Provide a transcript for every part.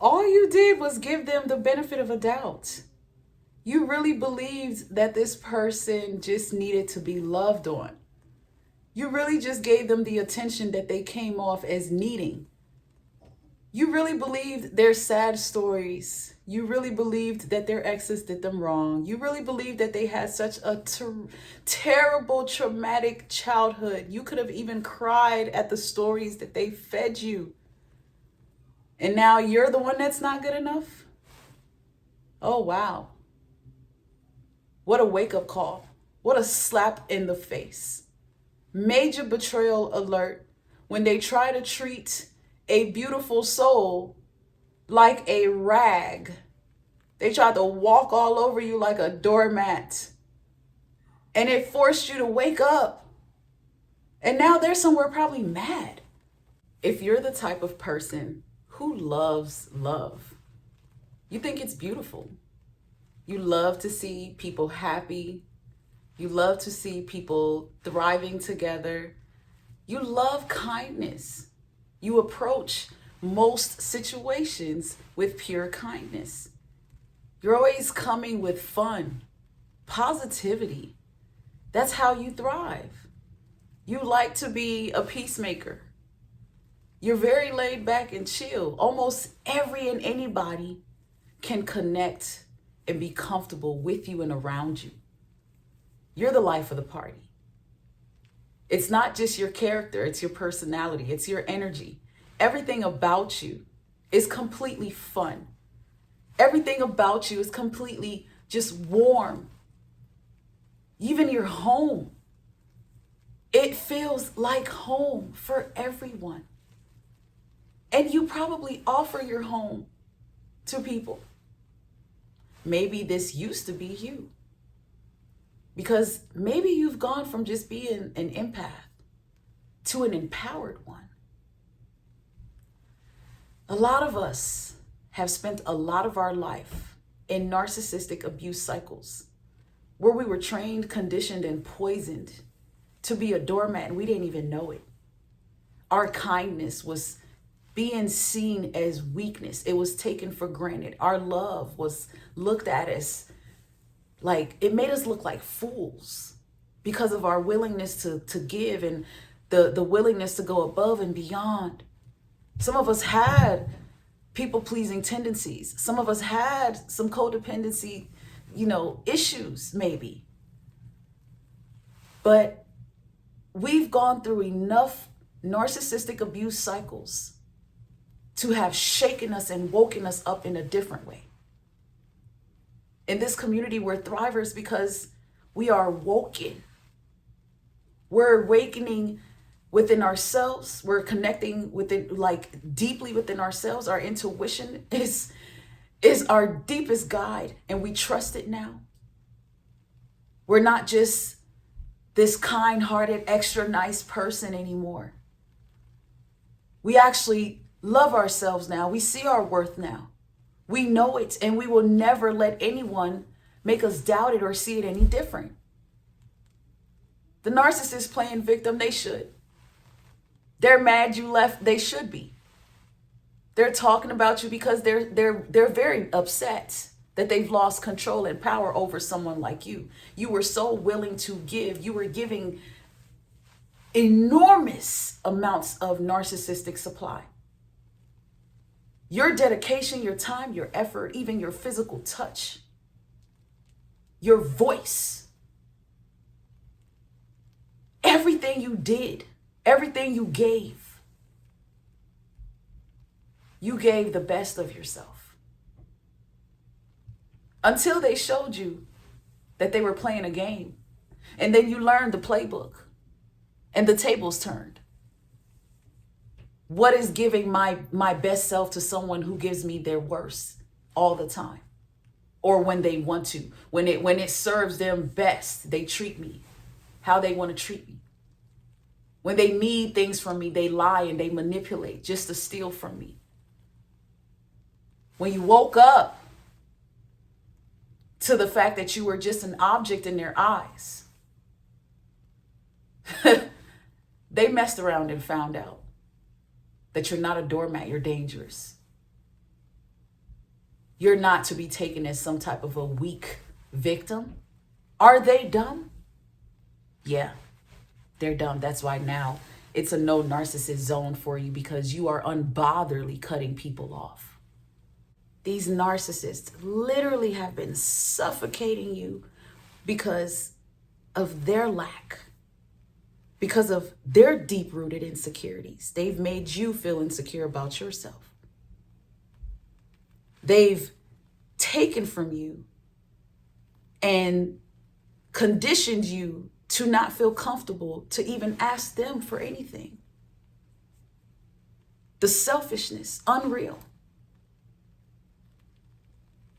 All you did was give them the benefit of a doubt. You really believed that this person just needed to be loved on. You really just gave them the attention that they came off as needing. You really believed their sad stories. You really believed that their exes did them wrong. You really believed that they had such a terrible, traumatic childhood. You could have even cried at the stories that they fed you. And now you're the one that's not good enough? Oh, wow. What a wake-up call. What a slap in the face. Major betrayal alert when they try to treat a beautiful soul like a rag. They tried to walk all over you like a doormat. And it forced you to wake up. And now they're somewhere probably mad. If you're the type of person who loves love, you think it's beautiful. You love to see people happy. You love to see people thriving together. You love kindness. You approach most situations with pure kindness. You're always coming with fun, positivity. That's how you thrive. You like to be a peacemaker. You're very laid back and chill. Almost every and anybody can connect and be comfortable with you and around you. You're the life of the party. It's not just your character, it's your personality, it's your energy. Everything about you is completely fun. Everything about you is completely just warm. Even your home, it feels like home for everyone. And you probably offer your home to people. Maybe this used to be you. Because maybe you've gone from just being an empath to an empowered one. A lot of us have spent a lot of our life in narcissistic abuse cycles where we were trained, conditioned, and poisoned to be a doormat and we didn't even know it. Our kindness was being seen as weakness. It was taken for granted. Our love was looked at as like, it made us look like fools because of our willingness to give and the willingness to go above and beyond. Some of us had people-pleasing tendencies. Some of us had some codependency, issues maybe. But we've gone through enough narcissistic abuse cycles to have shaken us and woken us up in a different way. In this community, we're thrivers because we are woken. We're awakening within ourselves. We're connecting within, like deeply within ourselves. Our intuition is our deepest guide, and we trust it now. We're not just this kind-hearted, extra nice person anymore. We actually love ourselves now. We see our worth now. We know it, and we will never let anyone make us doubt it or see it any different. The narcissist playing victim, they should. They're mad you left, they should be. They're talking about you because they're very upset that they've lost control and power over someone like you. You were so willing to give. You were giving enormous amounts of narcissistic supply. Your dedication, your time, your effort, even your physical touch, your voice, everything you did, everything you gave the best of yourself. Until they showed you that they were playing a game. And then you learned the playbook and the tables turned. What is giving my best self to someone who gives me their worst all the time? Or when they want to, when it serves them best, they treat me how they want to treat me. When they need things from me, they lie and they manipulate just to steal from me. When you woke up to the fact that you were just an object in their eyes, they messed around and found out that you're not a doormat, you're dangerous. You're not to be taken as some type of a weak victim. Are they dumb? Yeah, they're dumb. That's why now it's a no narcissist zone for you, because you are unbotherly cutting people off. These narcissists literally have been suffocating you because of their lack, because of their deep-rooted insecurities. They've made you feel insecure about yourself. They've taken from you and conditioned you to not feel comfortable to even ask them for anything. The selfishness, unreal.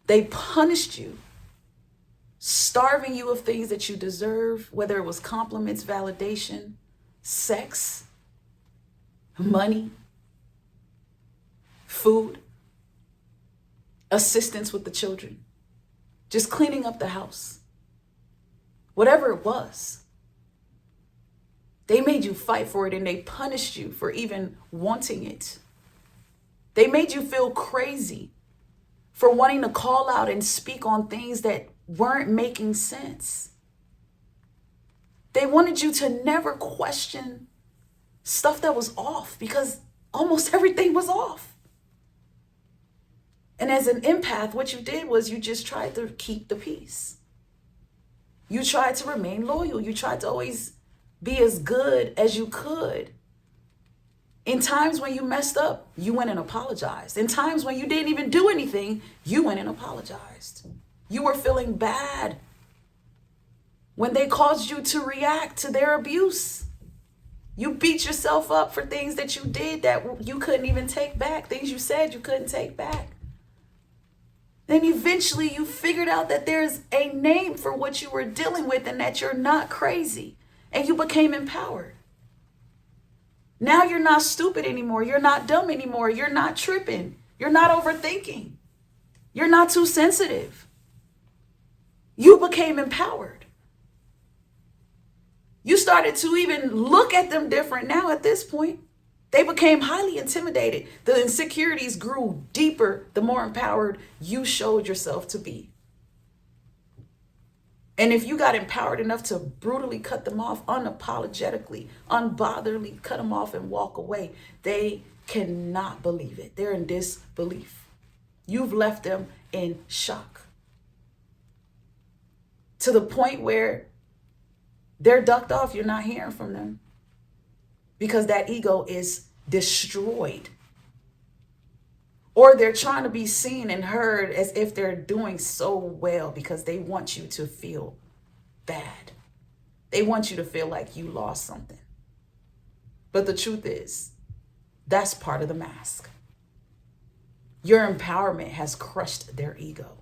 They punished you, starving you of things that you deserve, whether it was compliments, validation, sex, money, food, assistance with the children, just cleaning up the house, whatever it was. They made you fight for it, and they punished you for even wanting it. They made you feel crazy for wanting to call out and speak on things that weren't making sense. They wanted you to never question stuff that was off, because almost everything was off. And as an empath, what you did was you just tried to keep the peace. You tried to remain loyal. You tried to always be as good as you could. In times when you messed up, you went and apologized. In times when you didn't even do anything, you went and apologized. You were feeling bad when they caused you to react to their abuse. You beat yourself up for things that you did that you couldn't even take back, things you said you couldn't take back. Then eventually you figured out that there's a name for what you were dealing with and that you're not crazy, and you became empowered. Now you're not stupid anymore. You're not dumb anymore. You're not tripping. You're not overthinking. You're not too sensitive. You became empowered. You started to even look at them different now at this point. They became highly intimidated. The insecurities grew deeper the more empowered you showed yourself to be. And if you got empowered enough to brutally cut them off, unapologetically, unbotherly cut them off and walk away, they cannot believe it. They're in disbelief. You've left them in shock, to the point where they're ducked off. You're not hearing from them because that ego is destroyed. Or they're trying to be seen and heard as if they're doing so well because they want you to feel bad. They want you to feel like you lost something. But the truth is, that's part of the mask. Your empowerment has crushed their ego.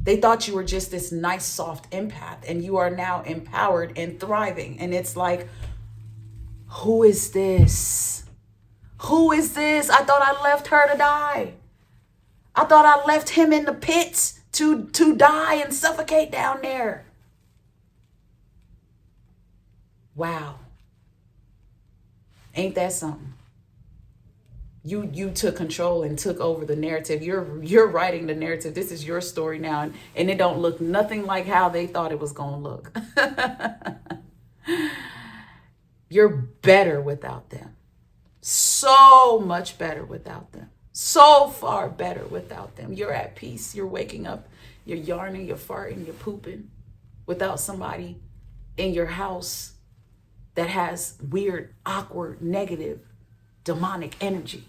They thought you were just this nice, soft empath, and you are now empowered and thriving. And it's like, who is this? Who is this? I thought I left her to die. I thought I left him in the pits to die and suffocate down there. Wow. Ain't that something? You took control and took over the narrative. You're writing the narrative. This is your story now, and it don't look nothing like how they thought it was gonna look. You're better without them. So much better without them. So far better without them. You're at peace. You're waking up. You're yarning. You're farting. You're pooping without somebody in your house that has weird, awkward, negative, demonic energy.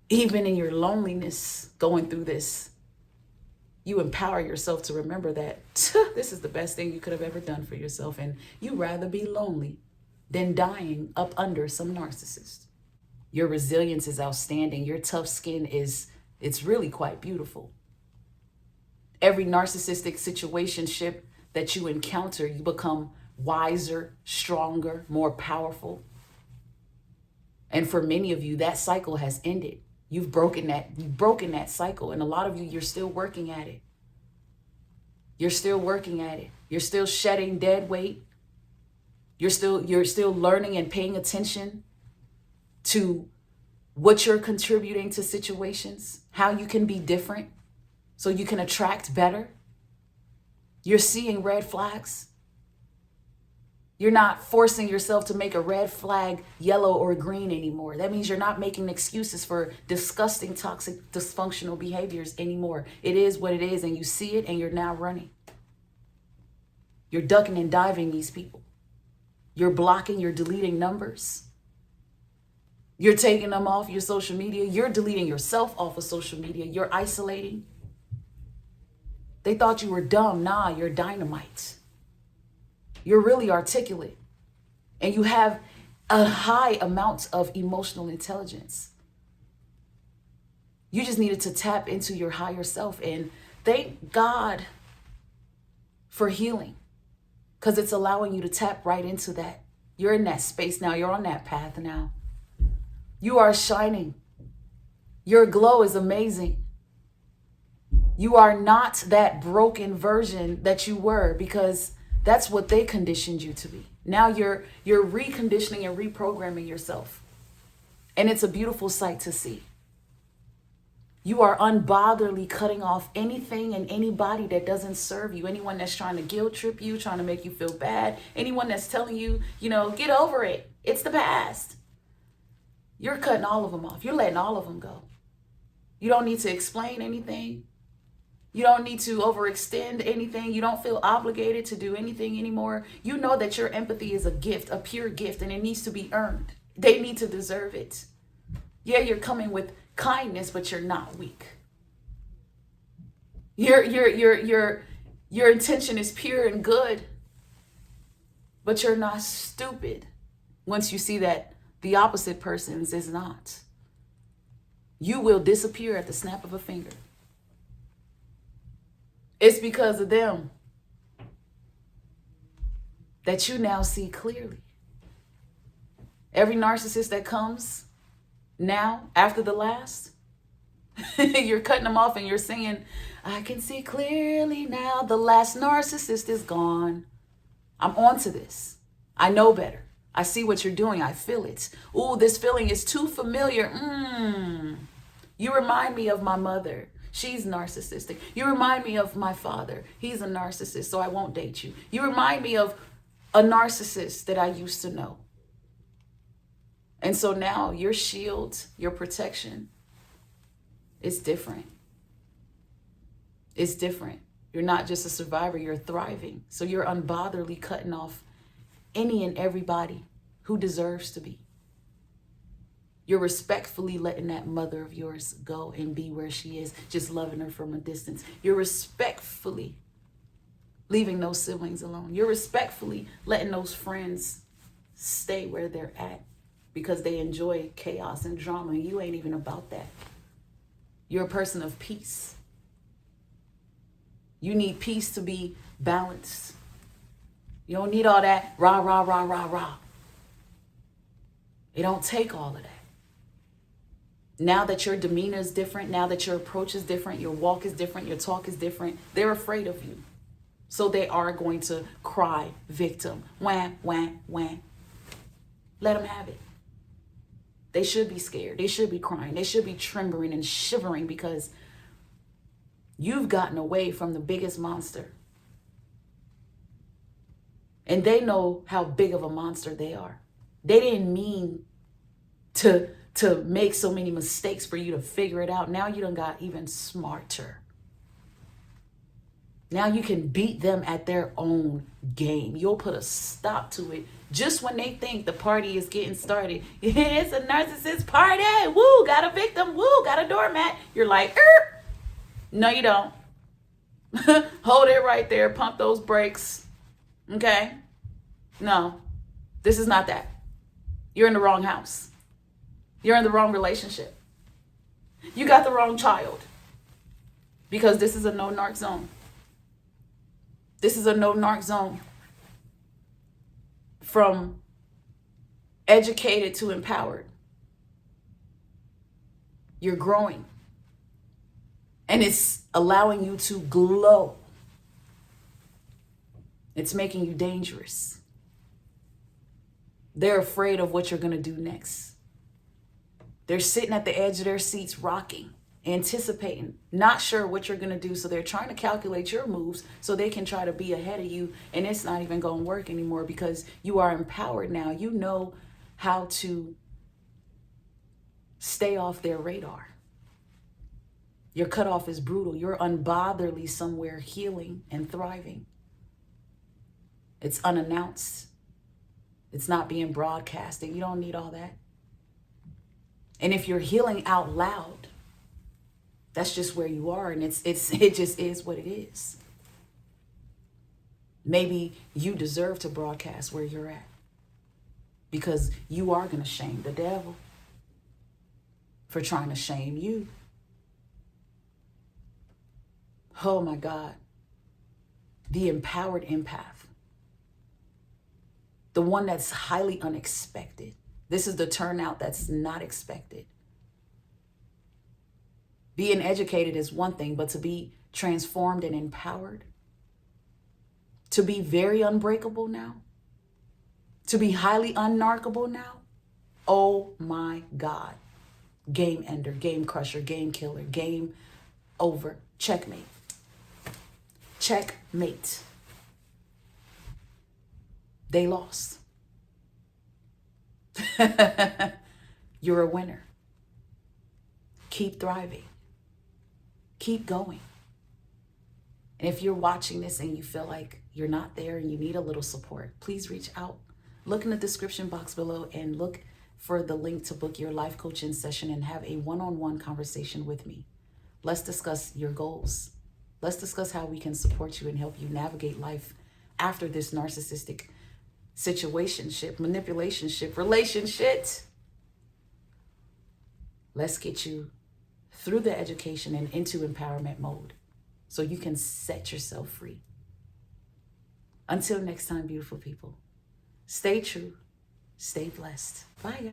Even in your loneliness going through this, you empower yourself to remember that this is the best thing you could have ever done for yourself, and you'd rather be lonely than dying up under some narcissist. Your resilience is outstanding. Your tough skin it's really quite beautiful. Every narcissistic situationship that you encounter, you become wiser, stronger, more powerful. And for many of you, that cycle has ended. You've broken that cycle. And a lot of you, you're still working at it. You're still working at it. You're still shedding dead weight. You're still learning and paying attention to what you're contributing to situations, how you can be different so you can attract better. You're seeing red flags. You're not forcing yourself to make a red flag yellow or green anymore. That means you're not making excuses for disgusting, toxic, dysfunctional behaviors anymore. It is what it is, and you see it, and you're now running. You're ducking and diving these people. You're blocking, you're deleting numbers. You're taking them off your social media. You're deleting yourself off of social media. You're isolating. They thought you were dumb. Nah, you're dynamite. You're really articulate. And you have a high amount of emotional intelligence. You just needed to tap into your higher self. And thank God for healing, because it's allowing you to tap right into that. You're in that space now. You're on that path now. You are shining. Your glow is amazing. You are not that broken version that you were, because that's what they conditioned you to be. Now you're reconditioning and reprogramming yourself. And it's a beautiful sight to see. You are unbotheredly cutting off anything and anybody that doesn't serve you. Anyone that's trying to guilt trip you, trying to make you feel bad. Anyone that's telling you, get over it. It's the past. You're cutting all of them off. You're letting all of them go. You don't need to explain anything. You don't need to overextend anything. You don't feel obligated to do anything anymore. You know that your empathy is a gift, a pure gift, and it needs to be earned. They need to deserve it. Yeah, you're coming with kindness, but you're not weak. Your intention is pure and good, but you're not stupid once you see that the opposite person's is not. You will disappear at the snap of a finger. It's because of them that you now see clearly. Every narcissist that comes now after the last, you're cutting them off and you're singing, I can see clearly now, the last narcissist is gone. I'm on to this. I know better. I see what you're doing. I feel it. Ooh, this feeling is too familiar. You remind me of my mother. She's narcissistic. You remind me of my father. He's a narcissist, so I won't date you. You remind me of a narcissist that I used to know. And so now your shield, your protection is different. It's different. You're not just a survivor, you're thriving. So you're unbotheredly cutting off any and everybody who deserves to be. You're respectfully letting that mother of yours go and be where she is, just loving her from a distance. You're respectfully leaving those siblings alone. You're respectfully letting those friends stay where they're at because they enjoy chaos and drama. You ain't even about that. You're a person of peace. You need peace to be balanced. You don't need all that rah, rah, rah, rah, rah. It don't take all of that. Now that your demeanor is different, now that your approach is different, your walk is different, your talk is different, they're afraid of you. So they are going to cry victim. Wah, wah, wah. Let them have it. They should be scared. They should be crying. They should be trembling and shivering because you've gotten away from the biggest monster. And they know how big of a monster they are. They didn't mean to make so many mistakes for you to figure it out. Now you done got even smarter. Now you can beat them at their own game. You'll put a stop to it just when they think the party is getting started. It's a narcissist party. Woo, got a victim. Woo, got a doormat. You're like, no, you don't. Hold it right there. Pump those brakes. Okay? No, this is not that. You're in the wrong house. You're in the wrong relationship. You got the wrong child. Because this is a no-narc zone. This is a no-narc zone. From educated to empowered. You're growing. And it's allowing you to glow. It's making you dangerous. They're afraid of what you're going to do next. They're sitting at the edge of their seats rocking, anticipating, not sure what you're going to do. So they're trying to calculate your moves so they can try to be ahead of you. And it's not even going to work anymore because you are empowered now. You know how to stay off their radar. Your cutoff is brutal. You're unbotherly somewhere, healing and thriving. It's unannounced. It's not being broadcasted. You don't need all that. And if you're healing out loud, that's just where you are, and it just is what it is. Maybe you deserve to broadcast where you're at because you are going to shame the devil for trying to shame you. Oh my God. The empowered empath. The one that's highly unexpected. This is the turnout that's not expected. Being educated is one thing, but to be transformed and empowered, to be very unbreakable now, to be highly unnarkable now, oh my God. Game ender, game crusher, game killer, game over, checkmate. Checkmate. They lost. You're a winner. Keep thriving. Keep going. And if you're watching this and you feel like you're not there and you need a little support, please reach out. Look in the description box below and look for the link to book your life coaching session and have a one-on-one conversation with me. Let's discuss your goals. Let's discuss how we can support you and help you navigate life after this narcissistic situationship, manipulationship, relationship. Let's get you through the education and into empowerment mode so you can set yourself free. Until next time, beautiful people, stay true, stay blessed. Bye.